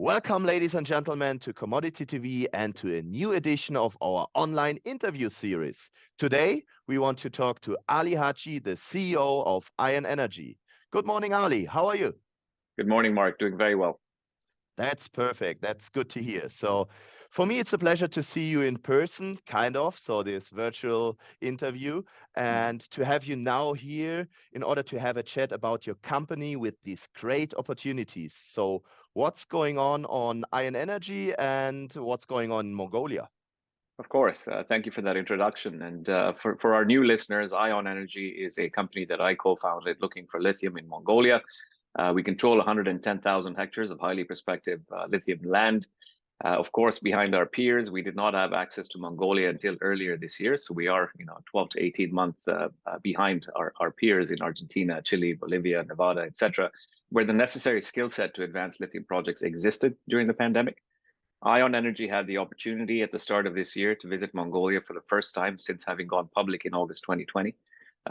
Welcome, ladies and gentlemen, to Commodity TV and to a new edition of our online interview series. Today, we want to talk to Ali Haji, the CEO of IonEnergy. Good morning, Ali. How are you? Good morning, Mark. Doing very well. That's perfect. That's good to hear. So for me, it's a pleasure to see you in person, kind of, so this virtual interview, and to have you now here in order to have a chat about your company with these great opportunities. So what's going on IonEnergy and what's going on in Mongolia? Of course. Thank you for that introduction. And for our new listeners, IonEnergy is a company that I co-founded looking for lithium in Mongolia. We control 110,000 hectares of highly prospective lithium land. Of course, behind our peers, we did not have access to Mongolia until earlier this year. So we are, 12 to 18 months behind our peers in Argentina, Chile, Bolivia, Nevada, etc., where the necessary skill set to advance lithium projects existed during the pandemic. IonEnergy had the opportunity at the start of this year to visit Mongolia for the first time since having gone public in August 2020.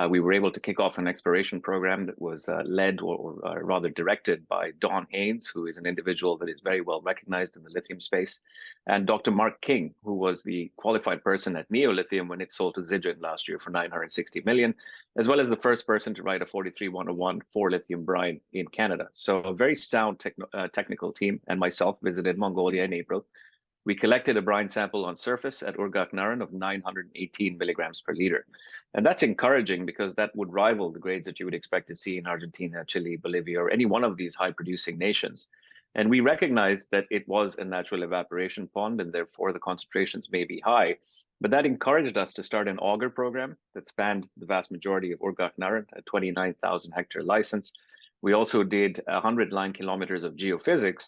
We were able to kick off an exploration program that was led or rather directed by Don Haynes, who is an individual that is very well recognized in the lithium space, and Dr. Mark King, who was the qualified person at Neo Lithium when it sold to Zijin last year for 960 million, as well as the first person to write a 43-101 for lithium brine in Canada. So a very sound technical team, and myself visited Mongolia in April. We collected a brine sample on surface at Urgakh Naran of 918 milligrams per liter. And that's encouraging because that would rival the grades that you would expect to see in Argentina, Chile, Bolivia, or any one of these high producing nations. And we recognized that it was a natural evaporation pond and therefore the concentrations may be high. But that encouraged us to start an auger program that spanned the vast majority of Urgakh Naran, a 29,000 hectare license. We also did 100 line kilometers of geophysics,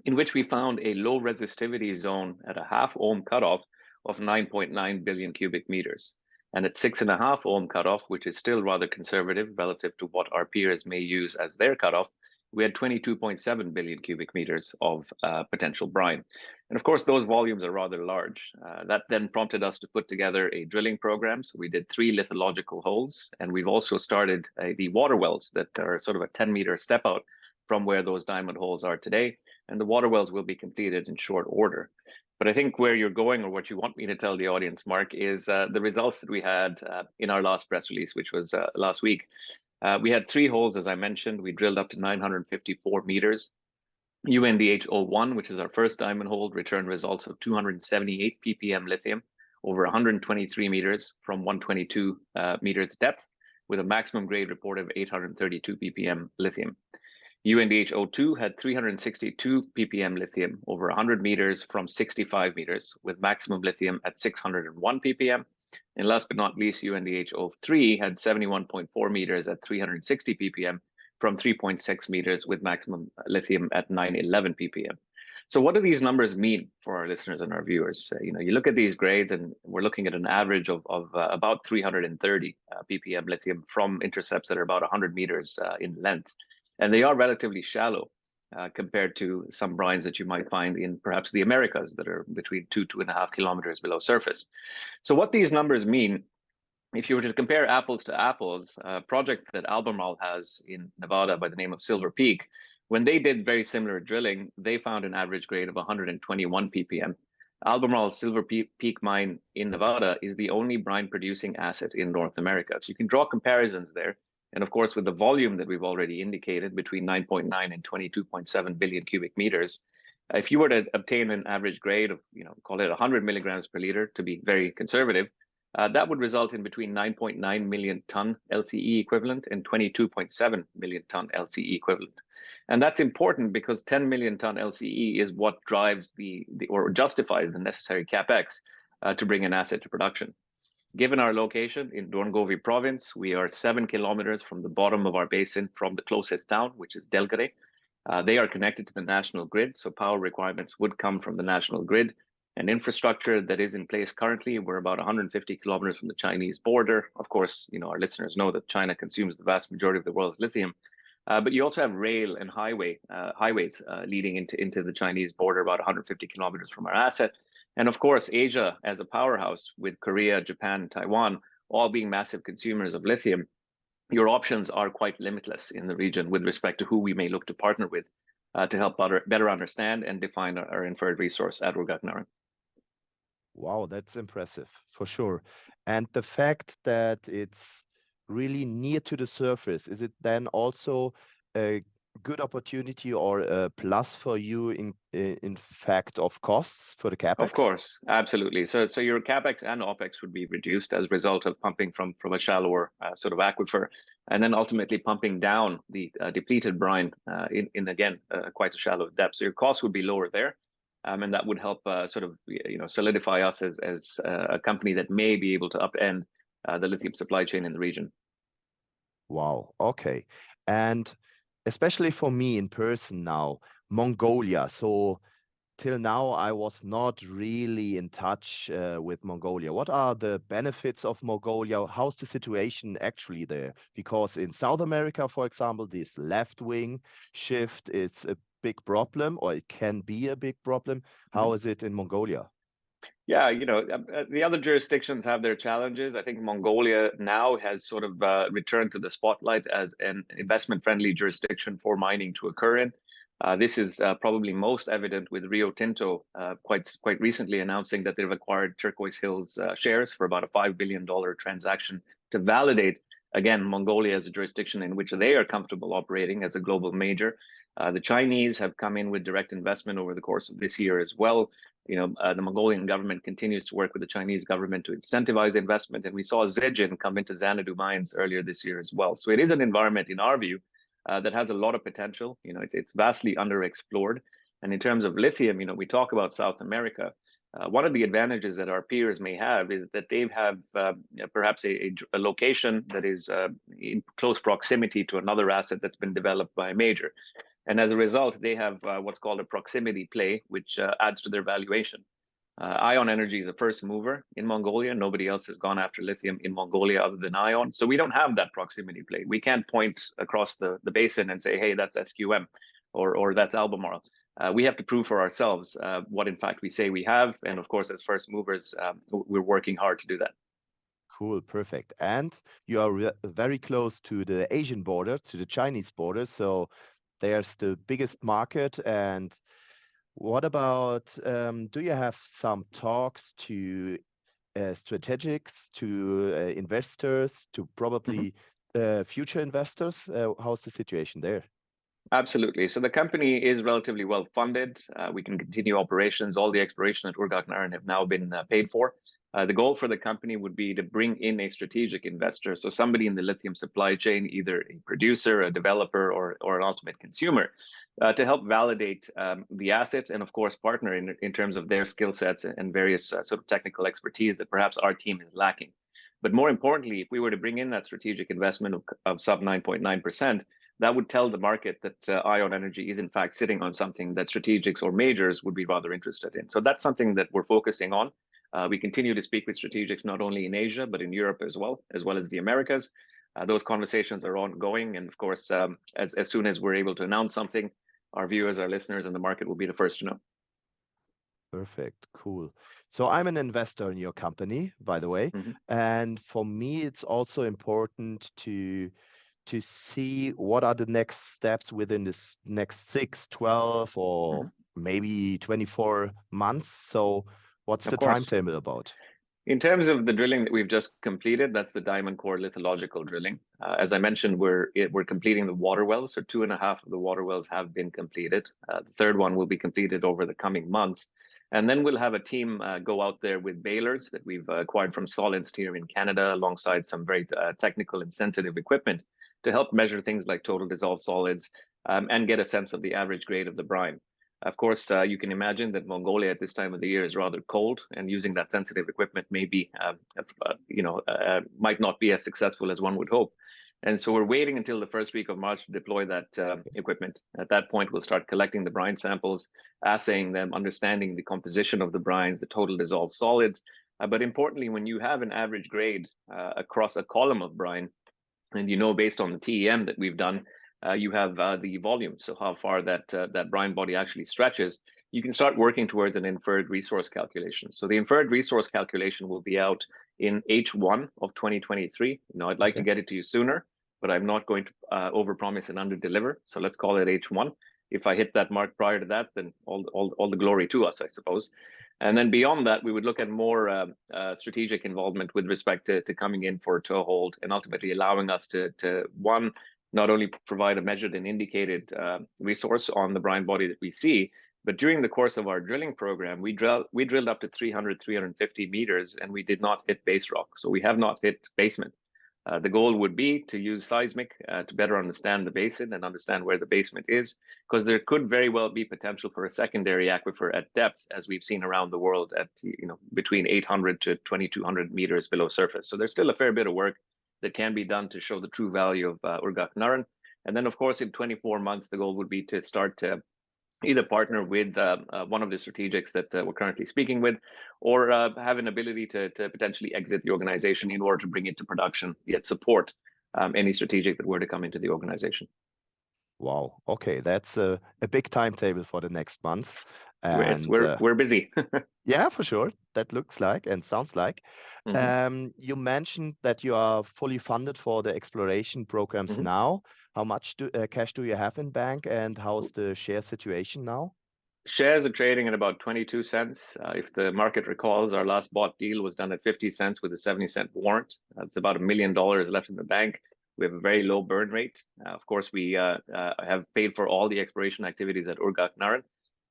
in which we found a low resistivity zone at a half ohm cutoff of 9.9 billion cubic meters. And at 6.5 ohm cutoff, which is still rather conservative relative to what our peers may use as their cutoff, we had 22.7 billion cubic meters of potential brine. And of course, those volumes are rather large. That then prompted us to put together a drilling program. So we did 3 lithological holes, and we've also started the water wells that are sort of a 10-meter step out from where those diamond holes are today. And the water wells will be completed in short order. But I think where you're going, or what you want me to tell the audience, Mark, is the results that we had in our last press release, which was last week. We had 3 holes, as I mentioned. We drilled up to 954 meters. UNDH-01, which is our first diamond hole, returned results of 278 ppm lithium over 123 meters from 122 meters depth, with a maximum grade report of 832 ppm lithium. UNDH-02 had 362 ppm lithium over 100 meters from 65 meters, with maximum lithium at 601 ppm. And last but not least, UNDH-03 had 71.4 meters at 360 ppm from 3.6 meters, with maximum lithium at 911 ppm. So what do these numbers mean for our listeners and our viewers? You look at these grades, and we're looking at an average of about 330 ppm lithium from intercepts that are about 100 meters in length. And they are relatively shallow compared to some brines that you might find in perhaps the Americas that are between 2.5 kilometers below surface. So what these numbers mean, if you were to compare apples to apples, a project that Albemarle has in Nevada by the name of Silver Peak, when they did very similar drilling, they found an average grade of 121 ppm. Albemarle's Silver Peak mine in Nevada is the only brine producing asset in North America. So you can draw comparisons there. And of course, with the volume that we've already indicated, between 9.9 and 22.7 billion cubic meters, if you were to obtain an average grade of, call it 100 milligrams per liter to be very conservative, that would result in between 9.9 million ton LCE equivalent and 22.7 million ton LCE equivalent. And that's important because 10 million ton LCE is what drives or justifies the necessary capex to bring an asset to production. Given our location in Dorngovi province, we are 7 kilometers from the bottom of our basin from the closest town, which is Delgare. They are connected to the national grid, so power requirements would come from the national grid. And infrastructure that is in place currently, we're about 150 kilometers from the Chinese border. Of course, our listeners know that China consumes the vast majority of the world's lithium. But you also have rail and highways leading into the Chinese border, about 150 kilometers from our asset. And of course, Asia as a powerhouse, with Korea, Japan, and Taiwan all being massive consumers of lithium, your options are quite limitless in the region with respect to who we may look to partner with. to help better understand and define our inferred resource at Urgakh Naran. Wow, that's impressive for sure. And the fact that it's really near to the surface, is it then also a good opportunity or a plus for you in fact of costs for the Of capex? course, absolutely. So your capex and opex would be reduced as a result of pumping from a shallower sort of aquifer, and then ultimately pumping down the depleted brine in again quite a shallow depth. So your costs would be lower there, and that would help sort of solidify us as a company that may be able to upend the lithium supply chain in the region. Wow, okay. And especially for me in person now, Mongolia. So till now, I was not really in touch with Mongolia. What are the benefits of Mongolia? How's the situation actually there? Because in South America, for example, this left wing shift is a big problem, or it can be a big problem. How is it in Mongolia? Yeah, the other jurisdictions have their challenges. I think Mongolia now has sort of returned to the spotlight as an investment-friendly jurisdiction for mining to occur in. This is probably most evident with Rio Tinto quite recently announcing that they've acquired Turquoise Hills shares for about a $5 billion transaction to validate, again, Mongolia as a jurisdiction in which they are comfortable operating as a global major. The Chinese have come in with direct investment over the course of this year as well. The Mongolian government continues to work with the Chinese government to incentivize investment. And we saw Zijin come into Xanadu mines earlier this year as well. So it is an environment, in our view, that has a lot of potential. It's vastly underexplored. And in terms of lithium, we talk about South America. One of the advantages that our peers may have is that they have perhaps a location that is in close proximity to another asset that's been developed by a major. And as a result, they have what's called a proximity play, which adds to their valuation. IonEnergy is a first mover in Mongolia. Nobody else has gone after lithium in Mongolia other than Ion. So we don't have that proximity play. We can't point across the basin and say, hey, that's SQM or that's Albemarle. We have to prove for ourselves what, in fact, we say we have. And of course, as first movers, we're working hard to do that. Cool, perfect. And you are very close to the Asian border, to the Chinese border. So there's the biggest market. And what about, do you have some talks to strategics, to investors, to probably future investors? How's the situation there? Absolutely. So the company is relatively well funded. We can continue operations. All the exploration at Urgakh Naran have now been paid for. The goal for the company would be to bring in a strategic investor, so somebody in the lithium supply chain, either a producer, a developer, or an ultimate consumer, to help validate the asset and, of course, partner in terms of their skill sets and various sort of technical expertise that perhaps our team is lacking. But more importantly, if we were to bring in that strategic investment of sub 9.9%, that would tell the market that IonEnergy is in fact sitting on something that strategics or majors would be rather interested in. So that's something that we're focusing on. We continue to speak with strategics not only in Asia, but in Europe as well as the Americas. Those conversations are ongoing. And of course, as soon as we're able to announce something, our viewers, our listeners, and the market will be the first to know. Perfect, cool. So I'm an investor in your company, by the way. And for me, it's also important to see what are the next steps within this next 6, 12, or maybe 24 months. So what's the timetable about? In terms of the drilling that we've just completed, that's the diamond core lithological drilling. As I mentioned, we're completing the water wells. So 2.5 of the water wells have been completed. The third one will be completed over the coming months. And then we'll have a team go out there with balers that we've acquired from Solidst here in Canada, alongside some very technical and sensitive equipment to help measure things like total dissolved solids and get a sense of the average grade of the brine. Of course, you can imagine that Mongolia at this time of the year is rather cold, and using that sensitive equipment maybe, might not be as successful as one would hope. And so we're waiting until the first week of March to deploy that equipment. At that point, we'll start collecting the brine samples, assaying them, understanding the composition of the brines, the total dissolved solids. But importantly, when you have an average grade across a column of brine, and based on the TEM that we've done, you have the volume, so how far that brine body actually stretches, you can start working towards an inferred resource calculation. So the inferred resource calculation will be out in H1 of 2023. I'd like to get it to you sooner, but I'm not going to overpromise and underdeliver. So let's call it H1. If I hit that mark prior to that, then all the glory to us, I suppose. And then beyond that, we would look at more strategic involvement with respect to coming in for a toehold and ultimately allowing us to one, not only provide a measured and indicated resource on the brine body that we see, but during the course of our drilling program, we drilled up to 350 meters, and we did not hit base rock. So we have not hit basement. The goal would be to use seismic to better understand the basin and understand where the basement is, because there could very well be potential for a secondary aquifer at depth, as we've seen around the world at between 800 to 2200 meters below surface. So there's still a fair bit of work that can be done to show the true value of Urgakh Naran. And then, of course, in 24 months, the goal would be to start to either partner with one of the strategics that we're currently speaking with, or have an ability to potentially exit the organization in order to bring it to production, yet support any strategic that were to come into the organization. Wow. Okay, that's a big timetable for the next months. Yes, And we're busy. yeah, for sure. That looks like and sounds like. You mentioned that you are fully funded for the exploration programs now. How much cash do you have in bank, and how's the share situation now? Shares are trading at about 22 cents. If the market recalls, our last bought deal was done at 50 cents with a 70-cent warrant. That's about $1 million left in the bank. We have a very low burn rate. Of course, we have paid for all the exploration activities at Urgakh Naran.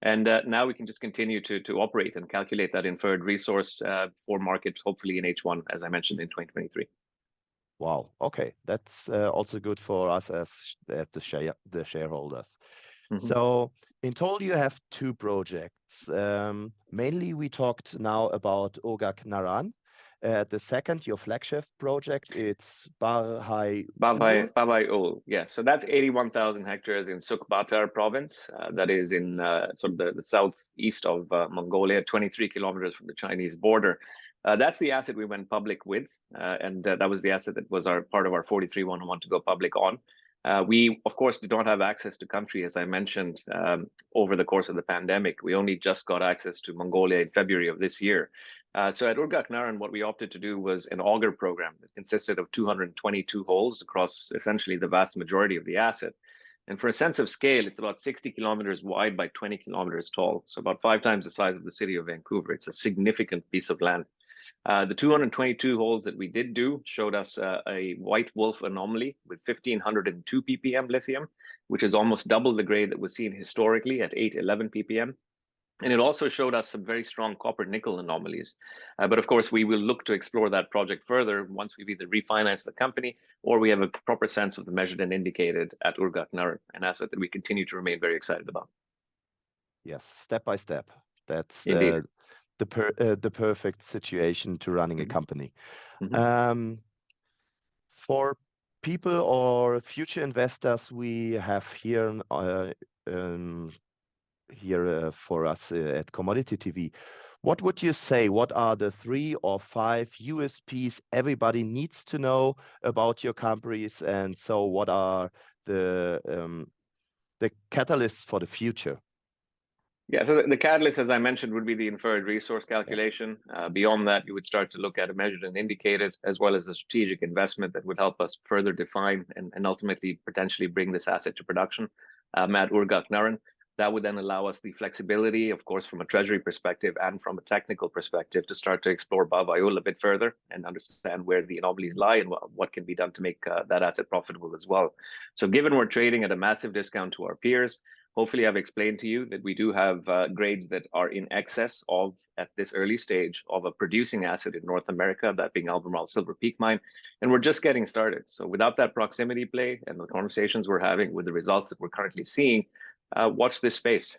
And now we can just continue to operate and calculate that inferred resource for market, hopefully in H1, as I mentioned, in 2023. Wow. Okay, that's also good for us as the shareholders. So in total, you have 2 projects. Mainly, we talked now about Urgakh Naran. The second, your flagship project, it's Babai-ul. Yeah, so that's 81,000 hectares in Sukhbatar province. That is in sort of the southeast of Mongolia, 23 kilometers from the Chinese border. That's the asset we went public with, and that was the asset that was part of our 43-101 to go public on. We, of course, did not have access to country, as I mentioned, over the course of the pandemic. We only just got access to Mongolia in February of this year. So at Urgakh Naran, what we opted to do was an auger program that consisted of 222 holes across essentially the vast majority of the asset. And for a sense of scale, it's about 60 kilometers wide by 20 kilometers tall. So about 5 times the size of the city of Vancouver. It's a significant piece of land. The 222 holes that we did do showed us a white wolf anomaly with 1,502 ppm lithium, which is almost double the grade that was seen historically at 811 ppm. And it also showed us some very strong copper nickel anomalies. But of course, we will look to explore that project further once we've either refinanced the company or we have a proper sense of the measured and indicated at Urgakh Naran, an asset that we continue to remain very excited about. Yes, step by step. That's Indeed. the perfect situation to running a company. For people or future investors we have here for us at Commodity TV, what would you say? What are the 3 or 5 USPs everybody needs to know about your companies? And so what are the catalysts for the future? Yeah, so the catalyst, as I mentioned, would be the inferred resource calculation. Beyond that, you would start to look at a measured and indicated, as well as a strategic investment that would help us further define and ultimately potentially bring this asset to production at Urgakh Naran. That would then allow us the flexibility, of course, from a treasury perspective and from a technical perspective, to start to explore Babai-ul a bit further and understand where the anomalies lie and what can be done to make that asset profitable as well. So given we're trading at a massive discount to our peers, hopefully I've explained to you that we do have grades that are in excess of, at this early stage, of a producing asset in North America, that being Albemarle Silver Peak Mine. And we're just getting started. So without that proximity play and the conversations we're having with the results that we're currently seeing, watch this space.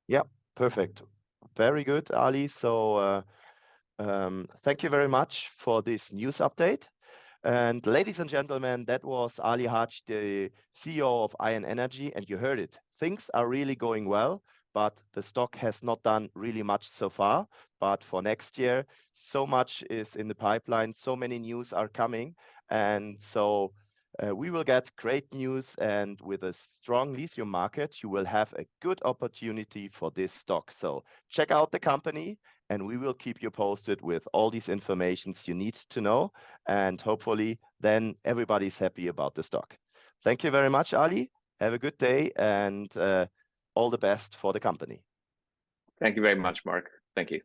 Yeah, perfect. Very good, Ali. So thank you very much for this news update. And ladies and gentlemen, that was Ali Haji, the CEO of IonEnergy, and you heard it. Things are really going well, but the stock has not done really much so far. But for next year, so much is in the pipeline, so many news are coming. And so we will get great news, and with a strong lithium market, you will have a good opportunity for this stock. So check out the company, and we will keep you posted with all these informations you need to know. And hopefully then everybody's happy about the stock. Thank you very much, Ali. Have a good day, and all the best for the company. Thank you very much, Mark. Thank you.